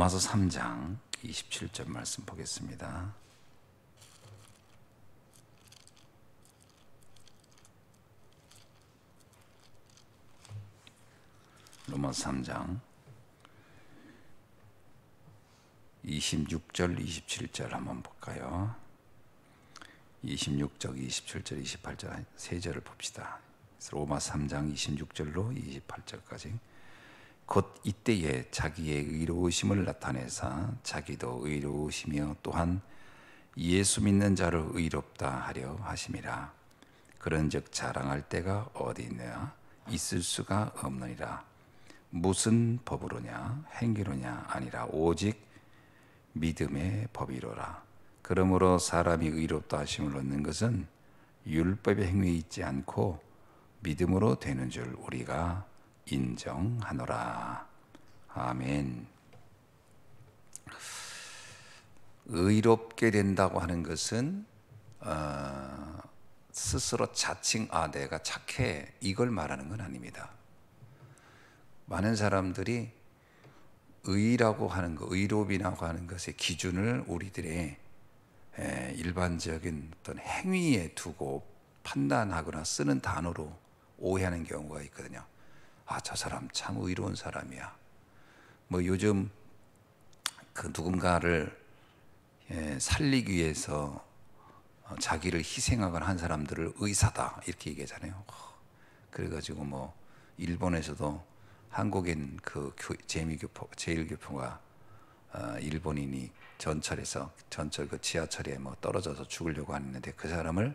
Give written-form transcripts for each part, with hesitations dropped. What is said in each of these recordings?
로마서 3장 27절 말씀 보겠습니다. 로마서 3장 26절 27절 한번 볼까요? 26절 27절 28절 세 절을 봅시다. 로마서 3장 26절로 28절까지. 곧 이때에 자기의 의로우심을 나타내사 자기도 의로우시며 또한 예수 믿는 자를 의롭다 하려 하심이라. 그런즉 자랑할 때가 어디 있느냐? 있을 수가 없느니라. 무슨 법으로냐? 행위로냐? 아니라 오직 믿음의 법이로라. 그러므로 사람이 의롭다 하심을 얻는 것은 율법의 행위에 있지 않고 믿음으로 되는 줄 우리가 인정하노라. 아멘. 의롭게 된다고 하는 것은 스스로 자칭 내가 착해 이걸 말하는 건 아닙니다. 많은 사람들이 의라고 하는 것, 의롭이라고 하는 것의 기준을 우리들의 일반적인 어떤 행위에 두고 판단하거나 쓰는 단어로 오해하는 경우가 있거든요. 저 사람 참 의로운 사람이야. 뭐 요즘 그 누군가를 살리기 위해서 자기를 희생하거나 한 사람들을 의사다 이렇게 얘기하잖아요. 그래가지고 뭐 일본에서도 한국인 그 제1교포가 일본인이 전철 그 지하철에 뭐 떨어져서 죽으려고 했는데 그 사람을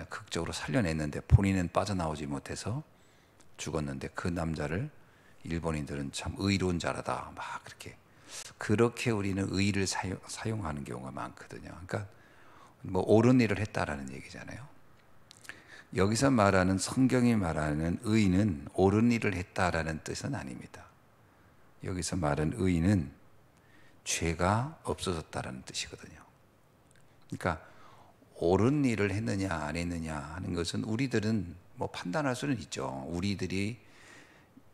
극적으로 살려냈는데 본인은 빠져나오지 못해서 죽었는데 그 남자를 일본인들은 참 의로운 자라다 막 그렇게 우리는 의를 사용하는 경우가 많거든요. 그러니까 뭐 옳은 일을 했다라는 얘기잖아요. 여기서 말하는 성경이 말하는 의는 옳은 일을 했다라는 뜻은 아닙니다. 여기서 말하는 의는 죄가 없어졌다라는 뜻이거든요. 그러니까 옳은 일을 했느냐 안 했느냐 하는 것은 우리들은 뭐 판단할 수는 있죠.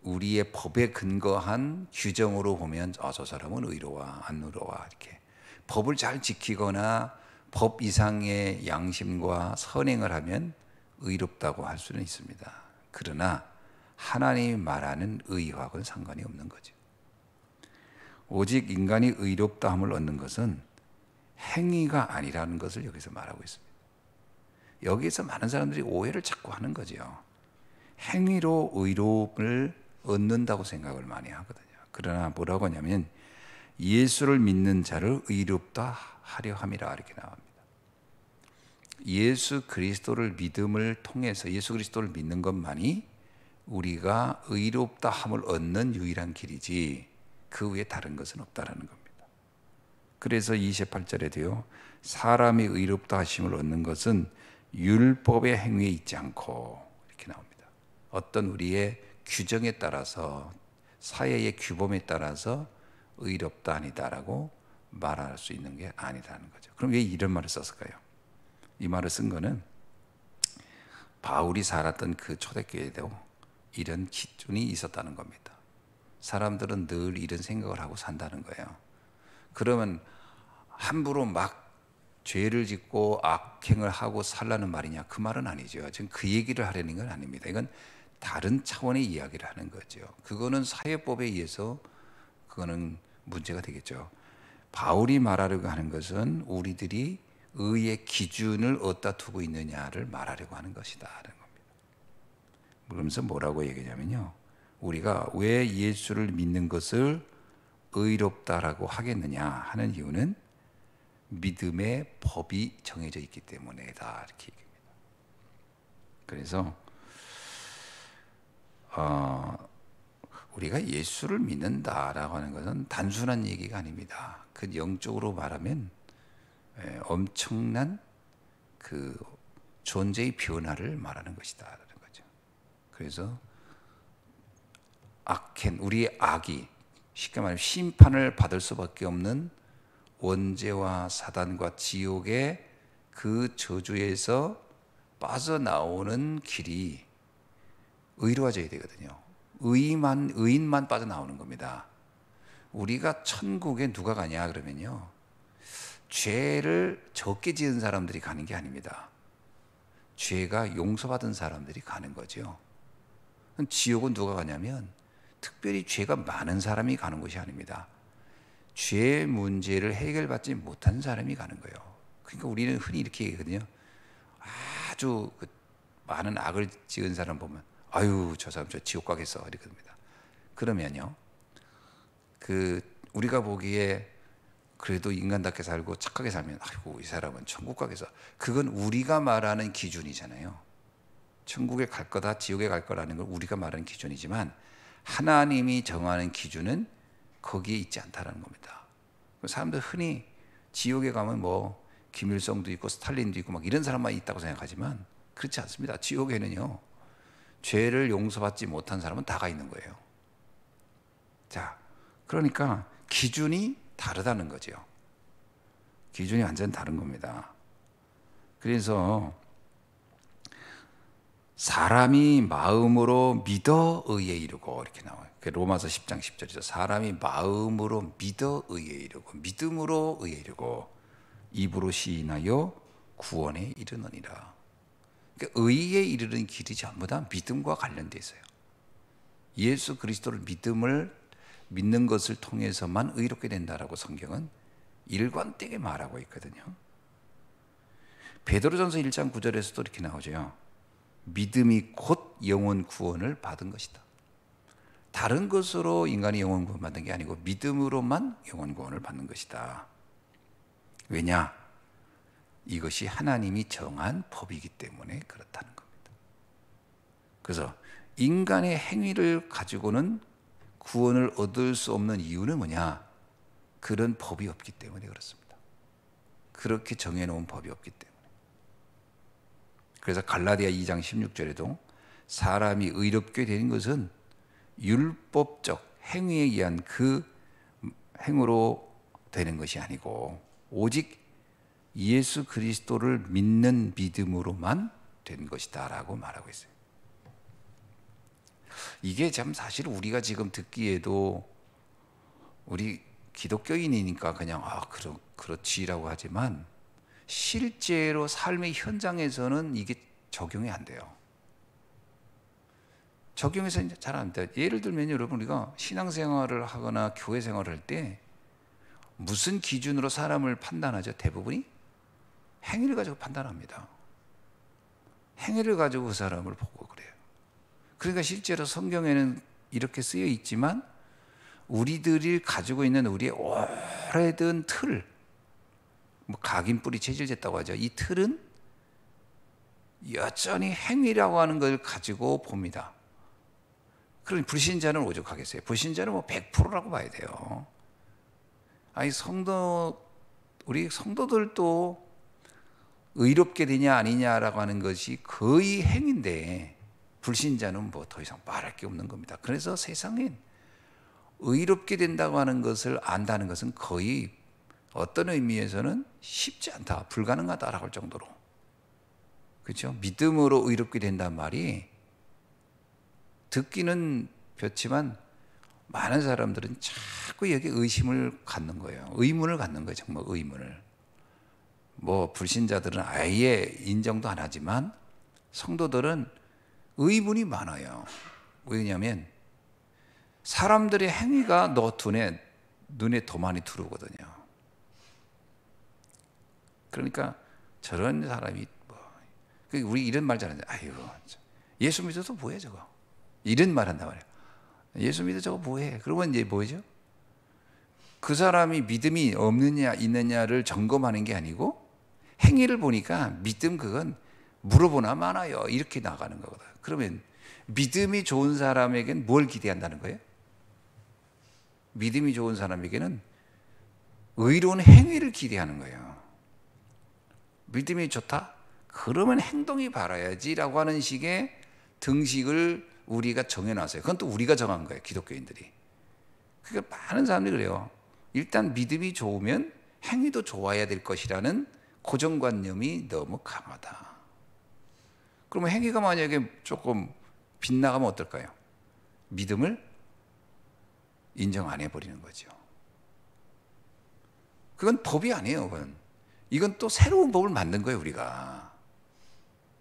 우리의 법에 근거한 규정으로 보면 저 사람은 의로워 안 의로워 이렇게 법을 잘 지키거나 법 이상의 양심과 선행을 하면 의롭다고 할 수는 있습니다. 그러나 하나님이 말하는 의와는 상관이 없는 거죠. 오직 인간이 의롭다함을 얻는 것은 행위가 아니라는 것을 여기서 말하고 있습니다. 여기서 많은 사람들이 오해를 자꾸 하는 거죠. 행위로 의로움을 얻는다고 생각을 많이 하거든요. 그러나 뭐라고 하냐면 예수를 믿는 자를 의롭다 하려 함이라 이렇게 나옵니다. 예수 그리스도를 믿음을 통해서 예수 그리스도를 믿는 것만이 우리가 의롭다 함을 얻는 유일한 길이지 그 외에 다른 것은 없다라는 겁니다. 그래서 28절에도요. 사람이 의롭다 하심을 얻는 것은 율법의 행위에 있지 않고 이렇게 나옵니다. 어떤 우리의 규정에 따라서 사회의 규범에 따라서 의롭다 아니다라고 말할 수 있는 게 아니라는 거죠. 그럼 왜 이런 말을 썼을까요? 이 말을 쓴 거는 바울이 살았던 그 초대교회에도 이런 기준이 있었다는 겁니다. 사람들은 늘 이런 생각을 하고 산다는 거예요. 그러면 함부로 막 죄를 짓고 악행을 하고 살라는 말이냐? 그 말은 아니죠. 지금 그 얘기를 하려는 건 아닙니다. 이건 다른 차원의 이야기를 하는 거죠. 그거는 사회법에 의해서 그거는 문제가 되겠죠. 바울이 말하려고 하는 것은 우리들이 의의 기준을 어디다 두고 있느냐를 말하려고 하는 것이다 라는 겁니다. 그러면서 뭐라고 얘기하냐면요. 우리가 왜 예수를 믿는 것을 의롭다라고 하겠느냐 하는 이유는 믿음의 법이 정해져 있기 때문이다 이렇게 얘기합니다. 그래서 우리가 예수를 믿는다라고 하는 것은 단순한 얘기가 아닙니다. 그 영적으로 말하면 엄청난 그 존재의 변화를 말하는 것이다라는 거죠. 그래서 우리의 악이 쉽게 말하면 심판을 받을 수밖에 없는 원죄와 사단과 지옥의 그 저주에서 빠져나오는 길이 의로워져야 되거든요. 의인만 빠져나오는 겁니다. 우리가 천국에 누가 가냐 그러면요, 죄를 적게 지은 사람들이 가는 게 아닙니다. 죄가 용서받은 사람들이 가는 거죠. 지옥은 누가 가냐면 특별히 죄가 많은 사람이 가는 것이 아닙니다. 죄 문제를 해결받지 못한 사람이 가는 거예요. 그러니까 우리는 흔히 이렇게 얘기하거든요. 아주 많은 악을 지은 사람 보면 아유 저 사람 저 지옥 가겠어 이렇습니다. 그러면요, 우리가 보기에 그래도 인간답게 살고 착하게 살면 아이고 이 사람은 천국 가겠어. 그건 우리가 말하는 기준이잖아요. 천국에 갈 거다 지옥에 갈 거라는 건 우리가 말하는 기준이지만 하나님이 정하는 기준은 거기에 있지 않다는 겁니다. 사람들 흔히 지옥에 가면 뭐 김일성도 있고 스탈린도 있고 막 이런 사람만 있다고 생각하지만 그렇지 않습니다. 지옥에는요, 죄를 용서받지 못한 사람은 다 가 있는 거예요. 자, 그러니까 기준이 다르다는 거죠. 기준이 완전 다른 겁니다. 그래서 사람이 마음으로 믿어 의에 이르고 이렇게 나와요. 로마서 10장 10절이죠. 사람이 마음으로 믿어 의에 이르고 믿음으로 의에 이르고 입으로 시인하여 구원에 이르느니라. 그러니까 의에 이르는 길이 전부 다 믿음과 관련되어 있어요. 예수 그리스도를 믿는 것을 통해서만 의롭게 된다라고 성경은 일관되게 말하고 있거든요. 베드로전서 1장 9절에서도 이렇게 나오죠. 믿음이 곧 영혼 구원을 받은 것이다. 다른 것으로 인간이 영혼 구원 받는 게 아니고 믿음으로만 영혼 구원을 받는 것이다. 왜냐? 이것이 하나님이 정한 법이기 때문에 그렇다는 겁니다. 그래서 인간의 행위를 가지고는 구원을 얻을 수 없는 이유는 뭐냐? 그런 법이 없기 때문에 그렇습니다. 그렇게 정해놓은 법이 없기 때문에. 그래서 갈라디아 2장 16절에도 사람이 의롭게 되는 것은 율법적 행위에 의한 그 행으로 되는 것이 아니고 오직 예수 그리스도를 믿는 믿음으로만 된 것이다 라고 말하고 있어요. 이게 참 사실 우리가 지금 듣기에도 우리 기독교인이니까 그냥 그렇지라고 하지만 실제로 삶의 현장에서는 이게 적용이 안 돼요. 적용해서 잘 안 돼요. 예를 들면 여러분, 우리가 신앙생활을 하거나 교회 생활을 할 때 무슨 기준으로 사람을 판단하죠? 대부분이 행위를 가지고 판단합니다. 행위를 가지고 그 사람을 보고 그래요. 그러니까 실제로 성경에는 이렇게 쓰여 있지만 우리들이 가지고 있는 우리의 오래된 틀, 뭐 각인뿌리 체질됐다고 하죠. 이 틀은 여전히 행위라고 하는 걸 가지고 봅니다. 그러니 불신자는 오죽하겠어요. 불신자는 뭐 100%라고 봐야 돼요. 아니 우리 성도들도 의롭게 되냐 아니냐라고 하는 것이 거의 행위인데 불신자는 뭐 더 이상 말할 게 없는 겁니다. 그래서 세상엔 의롭게 된다고 하는 것을 안다는 것은 거의 어떤 의미에서는 쉽지 않다, 불가능하다라고 할 정도로, 그렇죠? 믿음으로 의롭게 된다는 말이 듣기는 좋지만 많은 사람들은 자꾸 여기 의심을 갖는 거예요. 의문을 갖는 거예요. 정말 의문을. 뭐 불신자들은 아예 인정도 안 하지만 성도들은 의문이 많아요. 왜냐하면 사람들의 행위가 눈에 더 많이 들어오거든요. 그러니까 저런 사람이 우리 이런 말 잘하는데, 아이고 예수 믿어도 뭐해 저거, 이런 말 한단 말이에요. 예수 믿어 저거 뭐해? 그러면 이제 뭐죠? 그 사람이 믿음이 없느냐 있느냐를 점검하는 게 아니고 행위를 보니까 믿음 그건 물어보나 마나요 이렇게 나가는 거거든. 그러면 믿음이 좋은 사람에게는 뭘 기대한다는 거예요? 믿음이 좋은 사람에게는 의로운 행위를 기대하는 거예요. 믿음이 좋다? 그러면 행동이 바라야지라고 하는 식의 등식을 우리가 정해놨어요. 그건 또 우리가 정한 거예요, 기독교인들이. 그러니까 많은 사람들이 그래요. 일단 믿음이 좋으면 행위도 좋아야 될 것이라는 고정관념이 너무 강하다. 그러면 행위가 만약에 조금 빗나가면 어떨까요? 믿음을 인정 안 해버리는 거죠. 그건 법이 아니에요. 이건 또 새로운 법을 만든 거예요. 우리가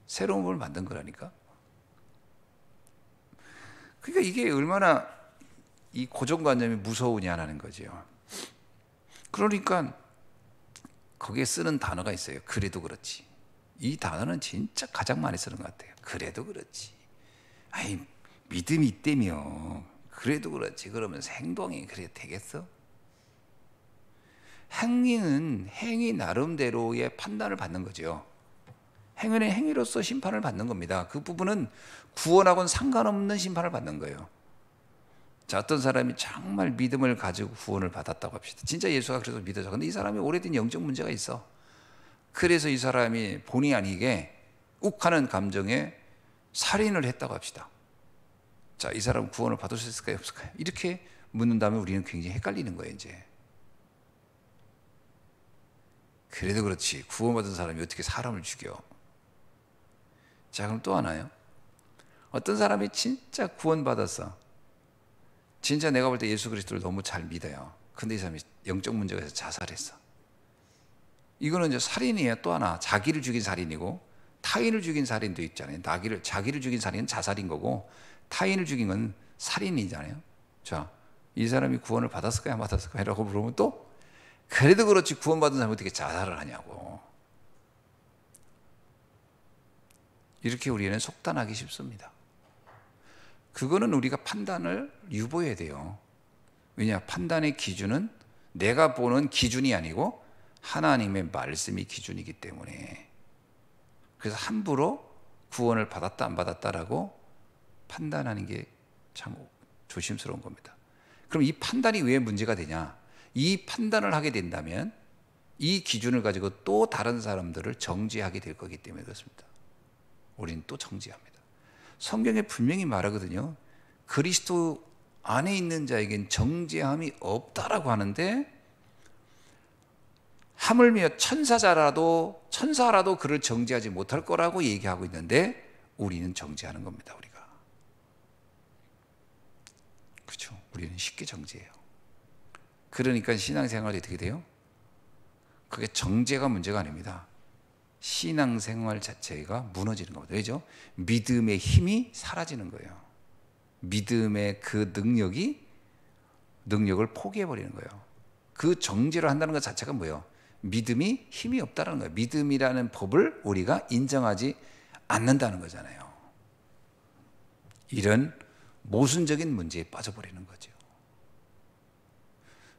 새로운 법을 만든 거라니까. 그러니까 이게 얼마나 이 고정관념이 무서우냐라는 거죠. 그러니까 거기에 쓰는 단어가 있어요. 그래도 그렇지. 이 단어는 진짜 가장 많이 쓰는 것 같아요. 그래도 그렇지. 아니, 믿음이 있다며. 그래도 그렇지. 그러면서 행동이 그래 되겠어? 행위는 행위 나름대로의 판단을 받는 거죠. 행위는 행위로서 심판을 받는 겁니다. 그 부분은 구원하고는 상관없는 심판을 받는 거예요. 자, 어떤 사람이 정말 믿음을 가지고 구원을 받았다고 합시다. 진짜 예수가 그래서 믿어져. 근데 이 사람이 오래된 영적 문제가 있어. 그래서 이 사람이 본의 아니게 욱하는 감정에 살인을 했다고 합시다. 자, 이 사람은 구원을 받을 수 있을까요? 없을까요? 이렇게 묻는다면 우리는 굉장히 헷갈리는 거예요, 이제. 그래도 그렇지. 구원받은 사람이 어떻게 사람을 죽여? 자, 그럼 또 하나요? 어떤 사람이 진짜 구원받았어. 진짜 내가 볼 때 예수 그리스도를 너무 잘 믿어요. 근데 이 사람이 영적 문제가 있어서 자살했어. 이거는 이제 살인이에요. 또 하나. 자기를 죽인 살인이고 타인을 죽인 살인도 있잖아요. 자기를 죽인 살인은 자살인 거고 타인을 죽인 건 살인이잖아요. 자, 이 사람이 구원을 받았을까요? 안 받았을까요? 라고 물으면 또 그래도 그렇지 구원받은 사람이 어떻게 자살을 하냐고. 이렇게 우리는 속단하기 쉽습니다. 그거는 우리가 판단을 유보해야 돼요. 왜냐? 판단의 기준은 내가 보는 기준이 아니고 하나님의 말씀이 기준이기 때문에. 그래서 함부로 구원을 받았다 안 받았다라고 판단하는 게 참 조심스러운 겁니다. 그럼 이 판단이 왜 문제가 되냐? 이 판단을 하게 된다면 이 기준을 가지고 또 다른 사람들을 정죄하게 될 거기 때문에 그렇습니다. 우리는 또 정죄합니다. 성경에 분명히 말하거든요. 그리스도 안에 있는 자에겐 정죄함이 없다라고 하는데 하물며 천사라도 그를 정죄하지 못할 거라고 얘기하고 있는데 우리는 정죄하는 겁니다. 우리가. 그렇죠. 우리는 쉽게 정죄해요. 그러니까 신앙생활이 어떻게 돼요? 그게 정죄가 문제가 아닙니다. 신앙생활 자체가 무너지는 겁니다. 왜죠? 믿음의 힘이 사라지는 거예요. 믿음의 그 능력을 포기해버리는 거예요. 그 정죄를 한다는 것 자체가 뭐예요? 믿음이 힘이 없다는 거예요. 믿음이라는 법을 우리가 인정하지 않는다는 거잖아요. 이런 모순적인 문제에 빠져버리는 거죠.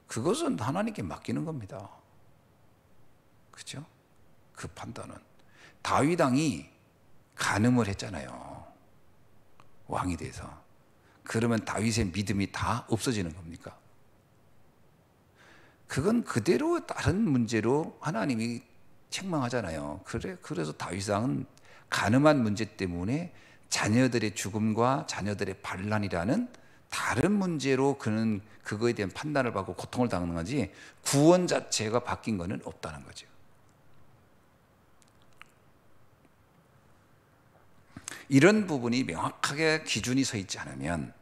그것은 하나님께 맡기는 겁니다. 그렇죠? 그 판단은 다윗 왕이 간음을 했잖아요. 왕이 돼서. 그러면 다윗의 믿음이 다 없어지는 겁니까? 그건 그대로 다른 문제로 하나님이 책망하잖아요. 그래서 다윗 왕은 간음한 문제 때문에 자녀들의 죽음과 자녀들의 반란이라는 다른 문제로 그는 그거에 대한 판단을 받고 고통을 당하는 거지 구원 자체가 바뀐 거는 없다는 거죠. 이런 부분이 명확하게 기준이 서 있지 않으면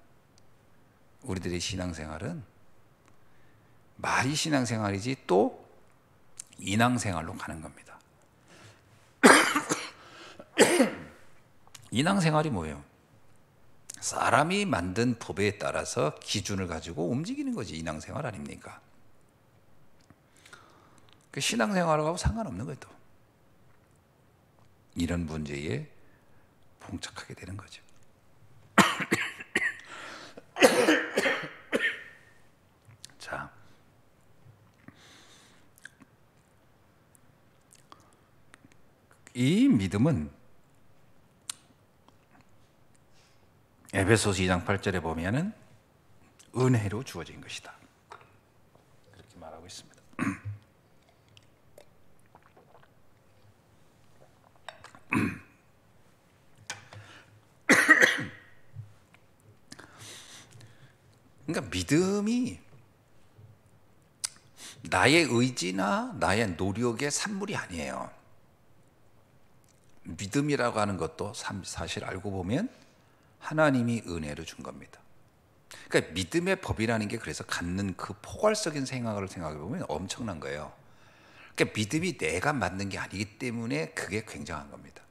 우리들의 신앙생활은 말이 신앙생활이지 또 인앙생활로 가는 겁니다. 인앙생활이 뭐예요? 사람이 만든 법에 따라서 기준을 가지고 움직이는 거지. 인앙생활 아닙니까? 그 신앙생활하고 상관없는 거예요. 또 이런 문제에 봉착하게 되는 거죠. 자, 이 믿음은 에베소서 2장 8절에 보면은 은혜로 주어진 것이다. 그렇게 말하고 있습니다. 그러니까 믿음이 나의 의지나 나의 노력의 산물이 아니에요. 믿음이라고 하는 것도 사실 알고 보면 하나님이 은혜로 준 겁니다. 그러니까 믿음의 법이라는 게 그래서 갖는 그 포괄적인 생각을 생각해 보면 엄청난 거예요. 그러니까 믿음이 내가 만든 게 아니기 때문에 그게 굉장한 겁니다.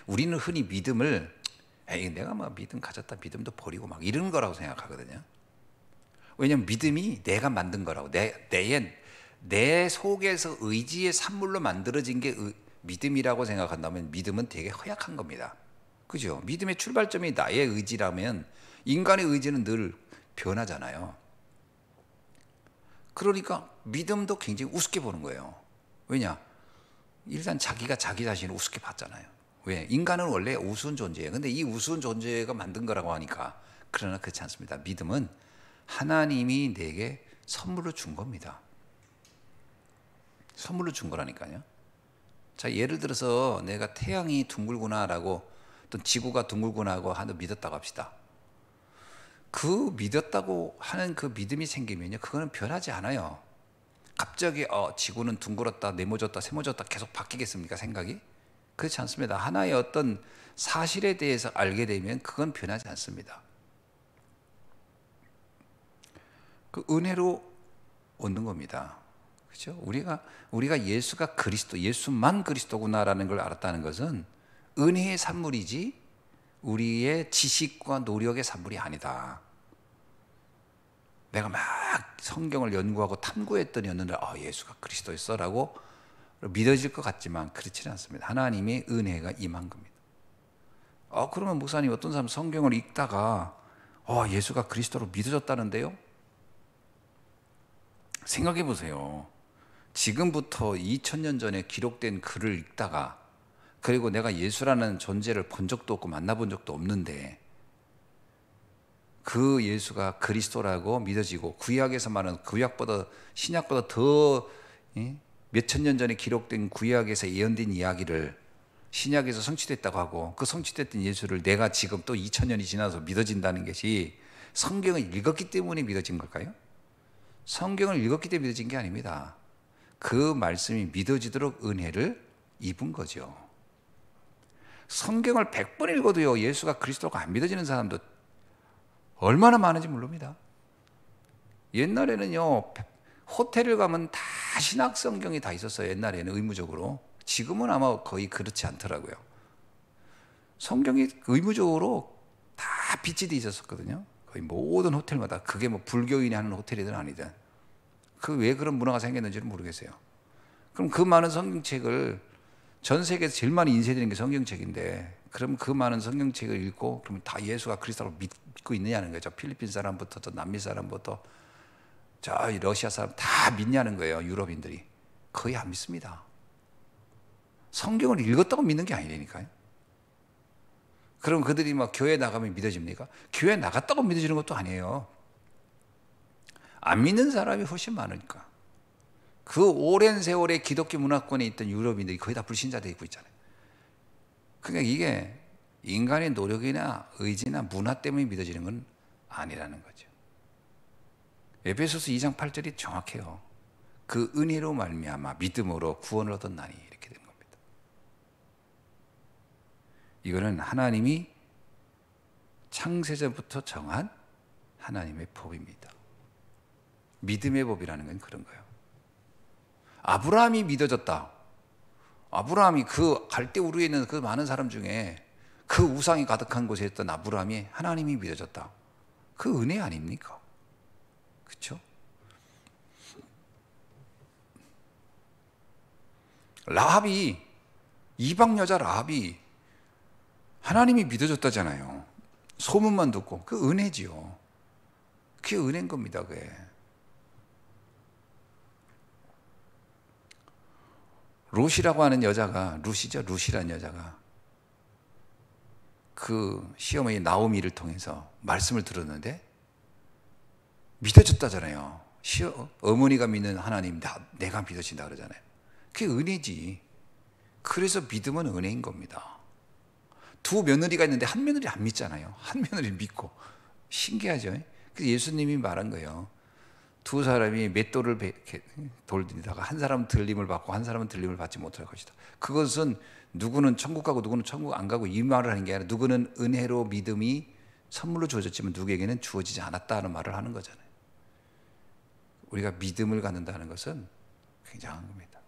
우리는 흔히 믿음을 에이 내가 막 믿음 가졌다 믿음도 버리고 막 이런 거라고 생각하거든요. 왜냐하면 믿음이 내가 만든 거라고 내 속에서 의지의 산물로 만들어진 게 믿음이라고 생각한다면 믿음은 되게 허약한 겁니다. 그죠? 믿음의 출발점이 나의 의지라면 인간의 의지는 늘 변하잖아요. 그러니까 믿음도 굉장히 우습게 보는 거예요. 왜냐? 일단 자기가 자기 자신을 우습게 봤잖아요. 왜? 인간은 원래 우스운 존재예요. 근데 이 우스운 존재가 만든 거라고 하니까. 그러나 그렇지 않습니다. 믿음은 하나님이 내게 선물로 준 겁니다. 선물로 준 거라니까요. 자, 예를 들어서 내가 태양이 둥글구나라고 또 지구가 둥글구나 하고 믿었다고 합시다. 그 믿었다고 하는 그 믿음이 생기면요, 그거는 변하지 않아요. 갑자기 지구는 둥글었다, 네모졌다, 세모졌다 계속 바뀌겠습니까? 생각이? 그렇지 않습니다. 하나의 어떤 사실에 대해서 알게 되면 그건 변하지 않습니다. 그 은혜로 얻는 겁니다. 그렇죠? 우리가 예수가 그리스도, 예수만 그리스도구나라는 걸 알았다는 것은 은혜의 산물이지 우리의 지식과 노력의 산물이 아니다. 내가 막 성경을 연구하고 탐구했더니 어느 날 예수가 그리스도였어라고 믿어질 것 같지만 그렇지는 않습니다. 하나님의 은혜가 임한 겁니다. 그러면 목사님 어떤 사람 성경을 읽다가 예수가 그리스도로 믿어졌다는데요? 생각해 보세요. 지금부터 2000년 전에 기록된 글을 읽다가 그리고 내가 예수라는 존재를 본 적도 없고 만나본 적도 없는데 그 예수가 그리스도라고 믿어지고 구약에서 말하는 구약보다 신약보다 더 몇천 년 전에 기록된 구약에서 예언된 이야기를 신약에서 성취됐다고 하고 그 성취됐던 예수를 내가 지금 또 2000년이 지나서 믿어진다는 것이 성경을 읽었기 때문에 믿어진 걸까요? 성경을 읽었기 때문에 믿어진 게 아닙니다. 그 말씀이 믿어지도록 은혜를 입은 거죠. 성경을 100번 읽어도요, 예수가 그리스도가 안 믿어지는 사람도 얼마나 많은지 모릅니다. 옛날에는요, 호텔을 가면 다 신학 성경이 다 있었어요. 옛날에는 의무적으로. 지금은 아마 거의 그렇지 않더라고요. 성경이 의무적으로 다 빛이 돼 있었거든요. 거의 모든 호텔마다. 그게 뭐 불교인이 하는 호텔이든 아니든. 그 왜 그런 문화가 생겼는지는 모르겠어요. 그럼 그 많은 성경책을 전 세계에서 제일 많이 인쇄되는 게 성경책인데, 그럼 그 많은 성경책을 읽고 그러면 다 예수가 그리스도로 믿고 있느냐는 거죠. 필리핀 사람부터 또 남미 사람부터 저 러시아 사람 다 믿냐는 거예요. 유럽인들이 거의 안 믿습니다. 성경을 읽었다고 믿는 게 아니라니까요. 그럼 그들이 막 교회 나가면 믿어집니까? 교회 나갔다고 믿어지는 것도 아니에요. 안 믿는 사람이 훨씬 많으니까. 그 오랜 세월의 기독교 문화권에 있던 유럽인들이 거의 다 불신자 되고 있잖아요. 그러니까 이게 인간의 노력이나 의지나 문화 때문에 믿어지는 건 아니라는 거죠. 에베소서 2장 8절이 정확해요. 그 은혜로 말미암아 믿음으로 구원을 얻었나니 이렇게 된 겁니다. 이거는 하나님이 창세전부터 정한 하나님의 법입니다. 믿음의 법이라는 건 그런 거예요. 아브라함이 믿어졌다. 아브라함이 그 갈대우르에 있는 그 많은 사람 중에 그 우상이 가득한 곳에 있던 아브라함이 하나님이 믿어졌다. 그 은혜 아닙니까? 그렇죠? 라합이, 이방 여자 라합이 하나님이 믿어졌다잖아요. 소문만 듣고. 그 은혜지요. 그게 은혜인 겁니다. 그게. 룻이라고 하는 여자가, 룻이라는 여자가 그 시어머니 나오미를 통해서 말씀을 들었는데 믿어졌다잖아요. 어머니가 믿는 하나님, 내가 믿어진다 그러잖아요. 그게 은혜지. 그래서 믿음은 은혜인 겁니다. 두 며느리가 있는데 한 며느리 안 믿잖아요. 한 며느리 믿고. 신기하죠. 그래서 예수님이 말한 거예요. 두 사람이 맷돌을 돌리다가 한 사람은 들림을 받고 한 사람은 들림을 받지 못할 것이다. 그것은 누구는 천국 가고 누구는 천국 안 가고 이 말을 하는 게 아니라 누구는 은혜로 믿음이 선물로 주어졌지만 누구에게는 주어지지 않았다는 말을 하는 거잖아요. 우리가 믿음을 갖는다는 것은 굉장한 겁니다.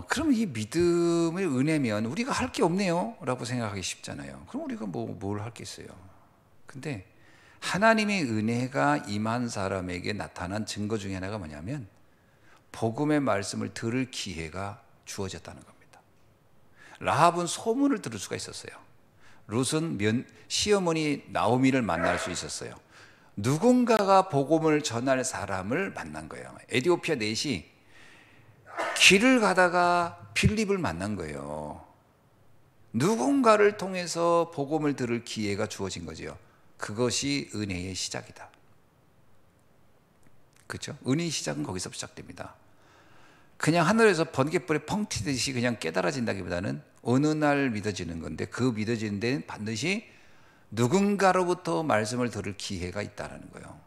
그럼 이 믿음의 은혜면 우리가 할 게 없네요 라고 생각하기 쉽잖아요. 그럼 우리가 뭘 할 게 있어요? 근데 하나님의 은혜가 임한 사람에게 나타난 증거 중에 하나가 뭐냐면 복음의 말씀을 들을 기회가 주어졌다는 겁니다. 라합은 소문을 들을 수가 있었어요. 룻은 시어머니 나오미를 만날 수 있었어요. 누군가가 복음을 전할 사람을 만난 거예요. 에티오피아 넷이 길을 가다가 빌립을 만난 거예요. 누군가를 통해서 복음을 들을 기회가 주어진 거죠. 그것이 은혜의 시작이다. 그렇죠? 은혜의 시작은 거기서 시작됩니다. 그냥 하늘에서 번개불에 펑 튀듯이 그냥 깨달아진다기보다는 어느 날 믿어지는 건데, 그 믿어지는 데는 반드시 누군가로부터 말씀을 들을 기회가 있다는 거예요.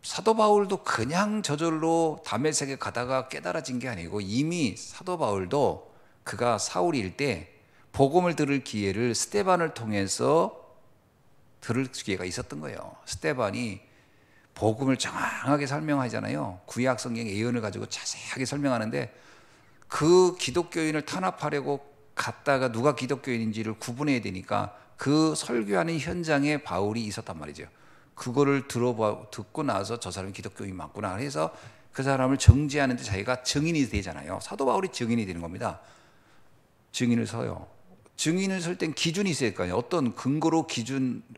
사도 바울도 그냥 저절로 다메섹에 가다가 깨달아진 게 아니고, 이미 사도 바울도 그가 사울일 때 복음을 들을 기회를 스데반을 통해서 들을 기회가 있었던 거예요. 스데반이 복음을 정확하게 설명하잖아요. 구약 성경의 예언을 가지고 자세하게 설명하는데, 그 기독교인을 탄압하려고 갔다가 누가 기독교인인지를 구분해야 되니까 그 설교하는 현장에 바울이 있었단 말이죠. 그거를 듣고 나서 저 사람이 기독교인이 맞구나 해서 그 사람을 정죄하는데 자기가 증인이 되잖아요. 사도 바울이 증인이 되는 겁니다. 증인을 서요. 증인을 설 땐 기준이 있어야 될 거 아니에요. 어떤 근거로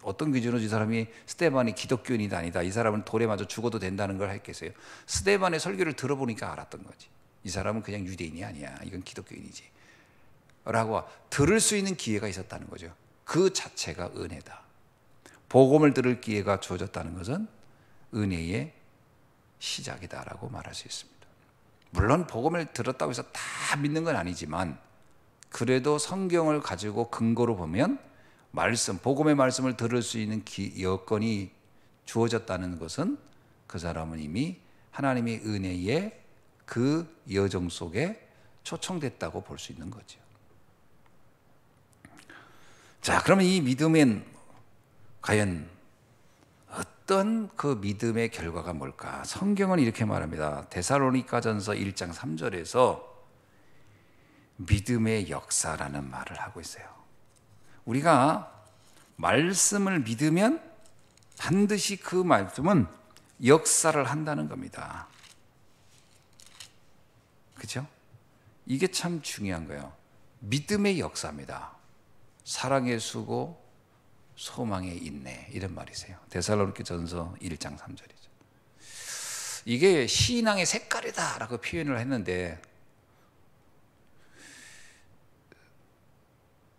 어떤 기준으로 이 사람이 스데반이 기독교인이다 아니다, 이 사람은 돌에 맞아 죽어도 된다는 걸 했겠어요. 스데반의 설교를 들어보니까 알았던 거지. 이 사람은 그냥 유대인이 아니야, 이건 기독교인이지 라고 들을 수 있는 기회가 있었다는 거죠. 그 자체가 은혜다. 복음을 들을 기회가 주어졌다는 것은 은혜의 시작이다라고 말할 수 있습니다. 물론 복음을 들었다고 해서 다 믿는 건 아니지만, 그래도 성경을 가지고 근거로 보면 복음의 말씀을 들을 수 있는 여건이 주어졌다는 것은 그 사람은 이미 하나님의 은혜의 그 여정 속에 초청됐다고 볼 수 있는 거죠. 자, 그러면 이 믿음엔 과연 어떤 그 믿음의 결과가 뭘까? 성경은 이렇게 말합니다. 데살로니가전서 1장 3절에서 믿음의 역사라는 말을 하고 있어요. 우리가 말씀을 믿으면 반드시 그 말씀은 역사를 한다는 겁니다. 그렇죠? 이게 참 중요한 거예요. 믿음의 역사입니다. 사랑의 수고, 소망의 인내, 이런 말이세요. 데살로니가전서 1장 3절이죠. 이게 신앙의 색깔이다라고 표현을 했는데,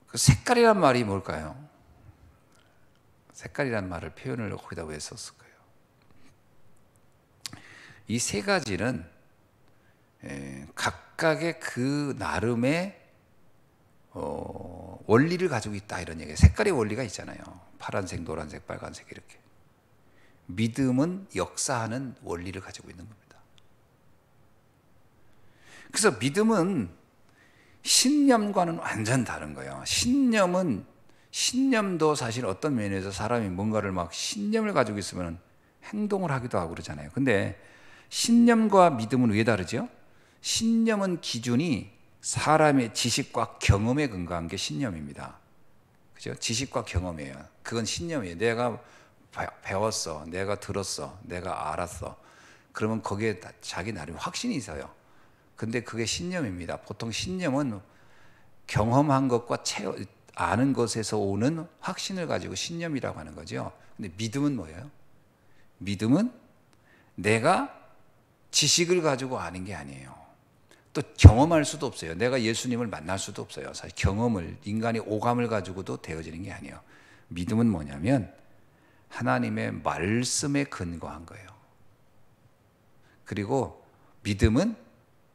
그 색깔이란 말이 뭘까요? 색깔이란 말을 표현을 거기다 왜 썼을까요? 이 세 가지는 각각의 그 나름의 원리를 가지고 있다, 이런 얘기예요. 색깔의 원리가 있잖아요. 파란색, 노란색, 빨간색 이렇게. 믿음은 역사하는 원리를 가지고 있는 겁니다. 그래서 믿음은 신념과는 완전 다른 거예요. 신념도 사실 어떤 면에서 사람이 뭔가를 막 신념을 가지고 있으면 행동을 하기도 하고 그러잖아요. 근데 신념과 믿음은 왜 다르죠? 신념은 기준이 사람의 지식과 경험에 근거한 게 신념입니다. 그죠? 지식과 경험이에요. 그건 신념이에요. 내가 배웠어, 내가 들었어, 내가 알았어. 그러면 거기에 자기 나름 확신이 있어요. 근데 그게 신념입니다. 보통 신념은 경험한 것과 아는 것에서 오는 확신을 가지고 신념이라고 하는 거죠. 근데 믿음은 뭐예요? 믿음은 내가 지식을 가지고 아는 게 아니에요. 또 경험할 수도 없어요. 내가 예수님을 만날 수도 없어요. 사실 인간이 오감을 가지고도 되어지는 게 아니에요. 믿음은 뭐냐면 하나님의 말씀에 근거한 거예요. 그리고 믿음은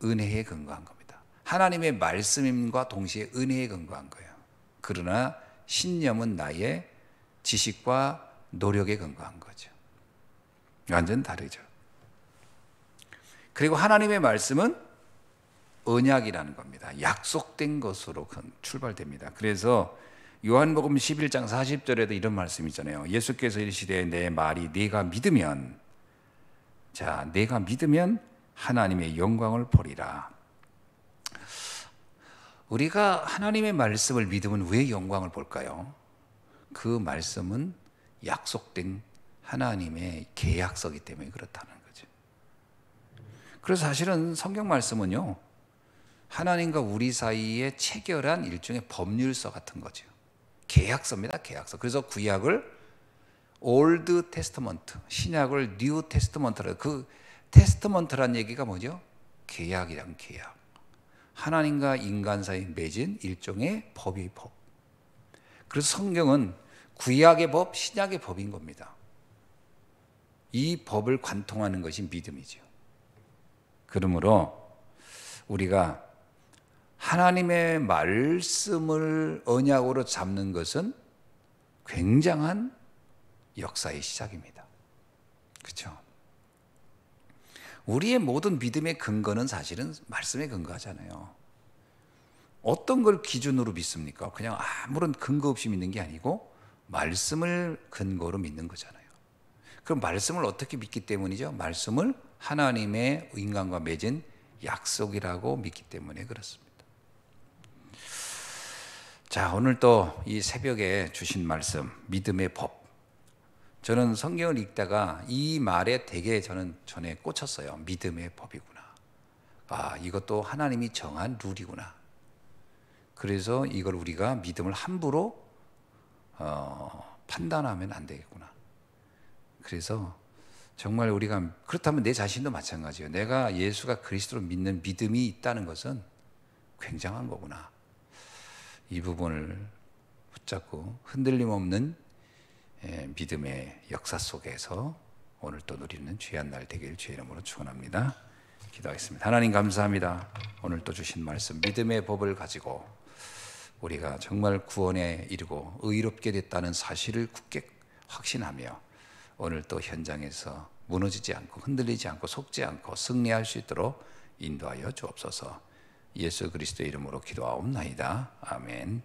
은혜에 근거한 겁니다. 하나님의 말씀과 동시에 은혜에 근거한 거예요. 그러나 신념은 나의 지식과 노력에 근거한 거죠. 완전 다르죠. 그리고 하나님의 말씀은 언약이라는 겁니다. 약속된 것으로 출발됩니다. 그래서 요한복음 11장 40절에도 이런 말씀이 있잖아요. 예수께서 이르시되 내 말이 내가 믿으면, 자, 내가 믿으면 하나님의 영광을 보리라. 우리가 하나님의 말씀을 믿으면 왜 영광을 볼까요? 그 말씀은 약속된 하나님의 계약서기 때문에 그렇다는 거죠. 그래서 사실은 성경 말씀은요, 하나님과 우리 사이에 체결한 일종의 법률서 같은 거죠. 계약서입니다, 계약서. 그래서 구약을 올드 테스터먼트, 신약을 뉴 테스터먼트라. 그 테스터먼트란 얘기가 뭐죠? 계약이란 계약. 하나님과 인간 사이에 맺은 일종의 법이 법. 그래서 성경은 구약의 법, 신약의 법인 겁니다. 이 법을 관통하는 것이 믿음이죠. 그러므로 우리가 하나님의 말씀을 언약으로 잡는 것은 굉장한 역사의 시작입니다. 그렇죠? 우리의 모든 믿음의 근거는 사실은 말씀에 근거하잖아요. 어떤 걸 기준으로 믿습니까? 그냥 아무런 근거 없이 믿는 게 아니고 말씀을 근거로 믿는 거잖아요. 그럼 말씀을 어떻게 믿기 때문이죠? 말씀을 하나님의 인간과 맺은 약속이라고 믿기 때문에 그렇습니다. 자, 오늘 또 이 새벽에 주신 말씀, 믿음의 법. 저는 성경을 읽다가 이 말에 되게 저는 전에 꽂혔어요. 믿음의 법이구나. 아, 이것도 하나님이 정한 룰이구나. 그래서 이걸 우리가 믿음을 함부로 판단하면 안 되겠구나. 그래서 정말 우리가, 그렇다면 내 자신도 마찬가지예요. 내가 예수가 그리스도를 믿는 믿음이 있다는 것은 굉장한 거구나. 이 부분을 붙잡고 흔들림 없는 믿음의 역사 속에서 오늘 또 누리는 귀한 날 되길 주의 이름으로 축원합니다. 기도하겠습니다. 하나님 감사합니다. 오늘 또 주신 말씀, 믿음의 법을 가지고 우리가 정말 구원에 이르고 의롭게 됐다는 사실을 굳게 확신하며 오늘 또 현장에서 무너지지 않고 흔들리지 않고 속지 않고 승리할 수 있도록 인도하여 주옵소서. 예수 그리스도의 이름으로 기도하옵나이다. 아멘.